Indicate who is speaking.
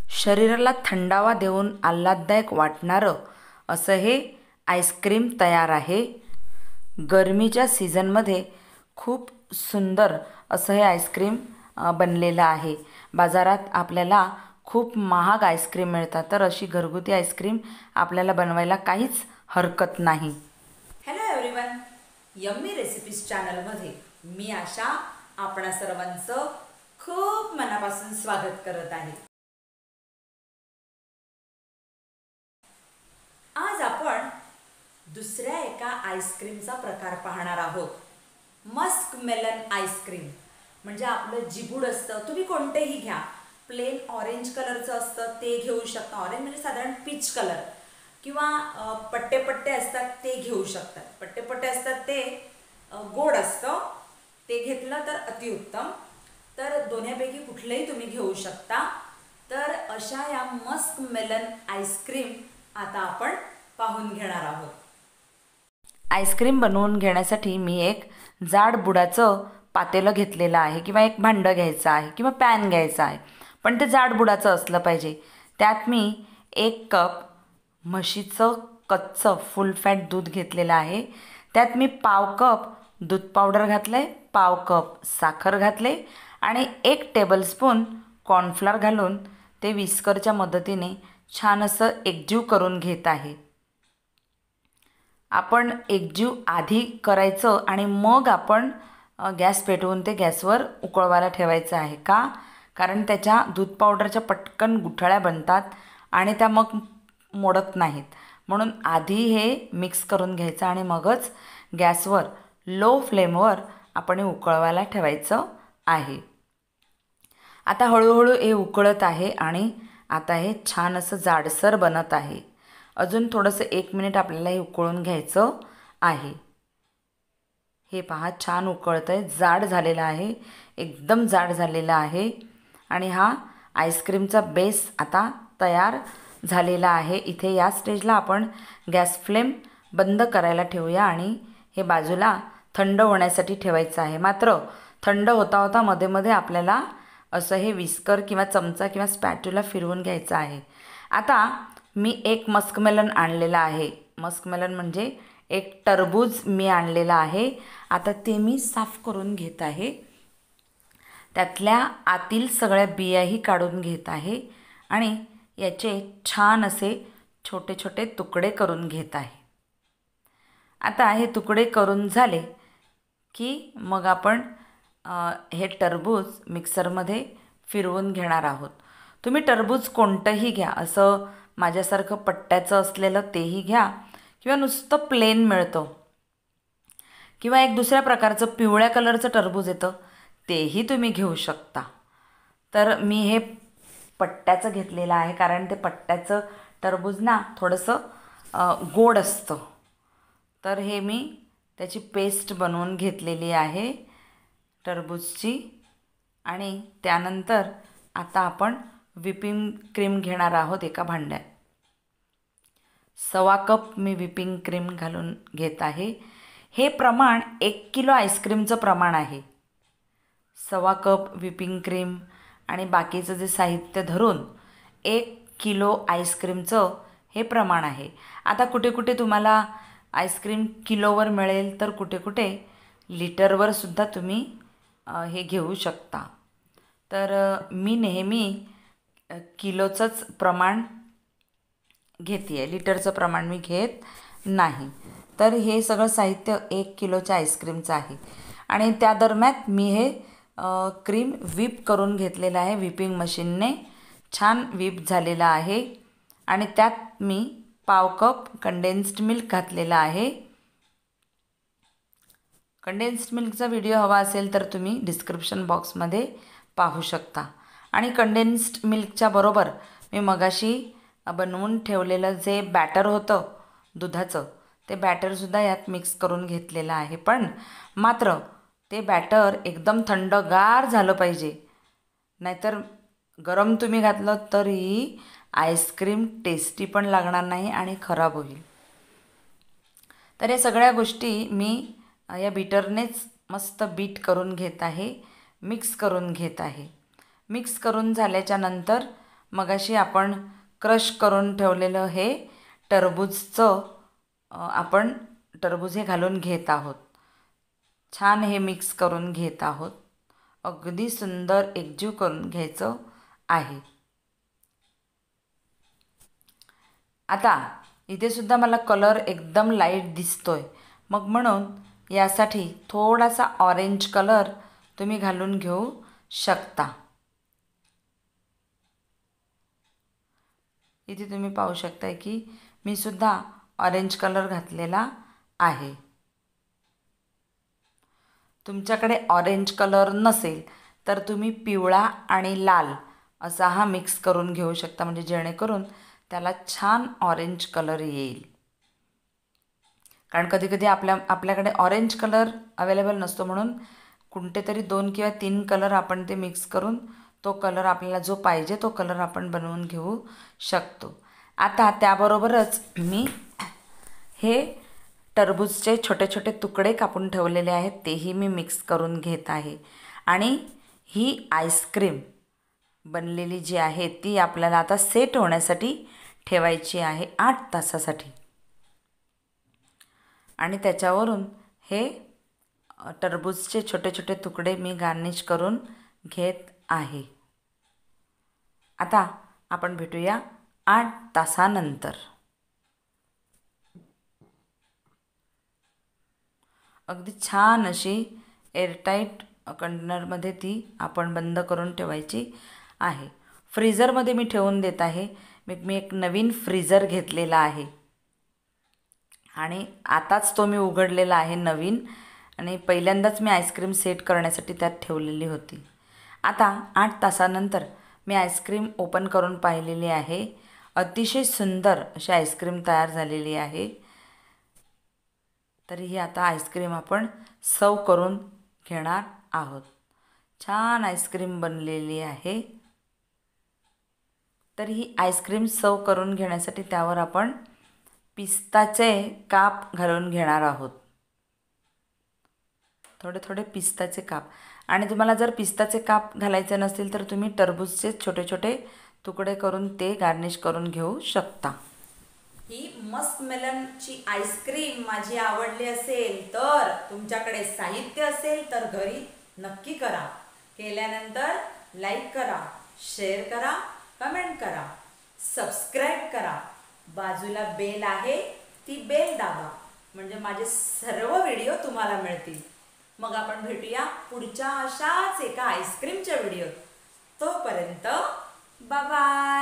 Speaker 1: शरीराला थंडावा देऊन आल्हाददायक वाटणारं असं हे आईस्क्रीम तयार आहे। गरमीच्या सीझनमध्ये खूप सुंदर असं हे आईस्क्रीम बनलेलं आहे। बाजारात आपल्याला खूप महाग आईस्क्रीम मिळतात, तर अशी घरगुती आईस्क्रीम आपल्याला बनवायला काहीच हरकत नाही।
Speaker 2: हॅलो एव्हरीवन, यम्मी रेसिपीज चॅनलमध्ये मी आशा आपणा सर्वांचं खूप मनापासून स्वागत करत आहे। आज आपण दुसऱ्या एका आईस्क्रीमचा प्रकार पाहणार आहोत। मस्क मेलन आईस्क्रीम म्हणजे आपलं जिबूड असतं, तुम्ही कोणतेही घ्या, प्लेन ऑरेंज कलरचं असतं ते घेऊ शकता। ऑरेंज म्हणजे साधारण पीच कलर, किंवा पट्टे पट्टे असतात ते घेऊ शकतात। पट्टे पट्टे असतात ते गोड असतं, ते घेतलं तर अतिउत्तम। तर दोन्हीपैकी कुठलेही तुम्ही घेऊ शकता। तर अशा या मस्क मेलन आईस्क्रीम आता आपण पाहून घेणार आहोत।
Speaker 1: आईस्क्रीम बनवून घेण्यासाठी मी एक जाड बुडाचं पातेलं घेतलेलं आहे, किंवा एक भांडं घ्यायचं आहे, किंवा पॅन घ्यायचा आहे, पण ते जाड बुडाचं असलं पाहिजे। त्यात मी 1 कप म्हशीचं कच्चं फुल फॅट दूध घेतलेलं आहे। त्यात मी पाव कप दूध पावडर घातलं आहे, पाव कप साखर घातले आणि 1 टेबलस्पून कॉर्नफ्लॉर घालून ते विस्करच्या मदतीने छान असं एकजीव करून घेत आहे। आपण एकजीव आधी करायचं आणि मग आपण गॅस पेटवून ते गॅसवर उकळवायला ठेवायचं आहे। का? कारण त्याच्या दूध पावडरच्या पटकन गुठळ्या बनतात आणि त्या मग मोडत नाहीत, म्हणून आधी हे मिक्स करून घ्यायचं आणि मगच गॅसवर लो फ्लेमवर आपण हे उकळवायला ठेवायचं आहे। आता हळूहळू हे उकळत आहे आणि आता हे छान असं जाडसर बनत आहे। अजून थोडंसं 1 मिनिट आपल्याला हे उकळून घ्यायचं आहे। हे पहा, छान उकळतं आहे, जाड झालेलं आहे, एकदम जाड झालेलं आहे आणि हा आईस्क्रीमचा बेस आता तयार झालेला आहे। इथे या स्टेजला आपण गॅस फ्लेम बंद करायला ठेवूया आणि हे बाजूला थंड होण्यासाठी ठेवायचं आहे। मात्र थंड होता होता मध्ये मध्ये आपल्याला असं हे विस्कर किंवा चमचा किंवा स्पॅच्युला फिरवून घ्यायचं आहे। आता मी 1 मस्कमेलन आणलेला आहे। मस्कमेलन म्हणजे एक टरबूज मी आणलेला आहे। आता ते मी साफ करून घेत आहे, त्यातल्या आतील सगळ्या बियाही काढून घेत आहे आणि याचे छान असे छोटे छोटे तुकडे करून घेत आहे। आता हे तुकडे करून झाले की मग आपण हे टरबूज मिक्सरमध्ये फिरवून घेणार आहोत। तुम्ही टरबूज कोणतंही घ्या, असं माझ्यासारखं पट्ट्याचं असलेलं तेही घ्या, किंवा नुसतं प्लेन मिळतं, किंवा एक दुसऱ्या प्रकारचं पिवळ्या कलरचं टरबूज येतं तेही तुम्ही घेऊ शकता। तर मी हे पट्ट्याचं घेतलेलं आहे, कारण ते पट्ट्याचं टरबूज ना थोडंसं गोड असतं। तर हे मी त्याची पेस्ट बनवून घेतलेली आहे टरबूजची। आणि त्यानंतर आता आपण व्हिपिंग क्रीम घेणार आहोत एका भांड्यात। 1.25 कप मी व्हिपिंग क्रीम घालून घेत आहे। हे प्रमाण 1 किलो आईस्क्रीमचं प्रमाण आहे। 1.25 कप व्हिपिंग क्रीम आणि बाकीचं जे साहित्य धरून 1 किलो आईस्क्रीमचं हे प्रमाण आहे। आता कुठे कुठे तुम्हाला आईस्क्रीम किलोवर मिळेल, तर कुठे कुठे लिटरवर सुद्धा तुम्ही हे घेऊ शकता। तर मी नेहमी किलोचंच प्रमाण घेते आहे, लिटरचं प्रमाण मी घेत नाही। तर हे सगळं साहित्य 1 किलोच्या आईस्क्रीमचं आहे आणि त्या दरम्यान मी हे क्रीम व्हिप करून घेतलेलं आहे। व्हिपिंग मशीनने छान व्हिप झालेलं आहे आणि त्यात मी पाव कप कंडेन्स्ड मिल्क घातलेलं आहे। कंडेन्स्ड मिल्कचा व्हिडिओ हवा असेल तर तुम्ही डिस्क्रिप्शन बॉक्समध्ये पाहू शकता। आणि कंडेन्स्ड मिल्कच्या बरोबर मी मगाशी बनवून ठेवलेलं जे बॅटर होतं दुधाचं, ते बॅटरसुद्धा यात मिक्स करून घेतलेलं आहे। पण मात्र ते बॅटर एकदम थंडगार झालं पाहिजे, नाहीतर गरम तुम्ही घातलं तरी आईस्क्रीम टेस्टी पण लागणार नाही आणि खराब होईल। तर या सगळ्या गोष्टी मी या बीटरनेच मस्त बीट करून घेत आहे, मिक्स करून घेत आहे। मिक्स करून झाल्याच्या नंतर मगाशी आपण क्रश करून ठेवलेलं हे टरबूजचं आपण टरबूज हे घालून घेत आहोत. छान हे मिक्स करून घेत आहोत. अगदी सुंदर एकजीव करून घ्यायचं आहे. आता इथे सुद्धा मला कलर एकदम लाईट दिसतोय, मग म्हणून यासाठी थोडासा ऑरेंज कलर तुम्ही घालून घेऊ शकता. इथे तुम्ही पाहू शकताय की मी सुद्धा ऑरेंज कलर घातलेला आहे. तुमच्याकडे ऑरेंज कलर नसेल तर तुम्ही पिवळा आणि लाल असा हा मिक्स करून घेऊ शकता, म्हणजे जेणेकरून त्याला छान ऑरेंज कलर येईल. कारण कधीकधी आपल्याकडे ऑरेंज कलर अवेलेबल नसतो, म्हणून कोणते तरी 2 किंवा 3 कलर आपण ते मिक्स करून तो कलर आपल्याला जो पाहिजे तो कलर आपण बनवून घेऊ शकतो. आता त्याबरोबरच मी हे टरबूजचे छोटे छोटे तुकडे कापून ठेवलेले आहेत, तेही मी मिक्स करून घेत आहे. आणि ही आईस्क्रीम बनलेली जी आहे ती आपल्याला आता सेट होण्यासाठी ठेवायची आहे 8 तासासाठी. आणि त्याच्यावरून हे टरबूजचे छोटे छोटे तुकडे मी गार्निश करून घेत आहे. आता आपण भेटूया 8 तासानंतर. अगदी छान अशी एअरटाईट कंटेनरमध्ये ती आपण बंद करून ठेवायची आहे. फ्रीझरमध्ये मी ठेवून देत आहे. मी एक नवीन फ्रीझर घेतलेला आहे आणि आताच तो मी उघडलेला आहे नवीन, आणि पहिल्यांदाच मी आईस्क्रीम सेट करण्यासाठी त्यात ठेवलेली होती. आता 8 तासानंतर मी आईस्क्रीम ओपन करून पाहिलेली आहे. अतिशय सुंदर अशी आईस्क्रीम तयार झालेली आहे. तर ही आता आईस्क्रीम आपण सर्व करून घेणार आहोत. छान आईस्क्रीम बनलेली आहे. तर ही आईस्क्रीम सर्व करून घेण्यासाठी त्यावर आपण पिस्ताचे काप घालून घेणार आहोत. थोडे थोडे पिस्ताचे काप. आणि तुम्हाला जर पिस्ताचे काप घालायचे नसतील तर तुम्ही टरबूजचे छोटे छोटे तुकडे करून ते गार्निश करून घेऊ शकता.
Speaker 2: ही मस्क मेलनची आईस्क्रीम माझी आवडली असेल तर तुमच्याकडे साहित्य असेल तर घरी नक्की करा. केल्यानंतर लाईक करा, शेअर करा, कमेंट करा, सबस्क्राईब करा. बाजूला बेल आहे ती बेल दाबा, म्हणजे माझे सर्व व्हिडिओ तुम्हाला मिळतील. मग आपण भेटूया पुढच्या अशाच एका आईस्क्रीमच्या व्हिडिओत. तोपर्यंत बाय बाय.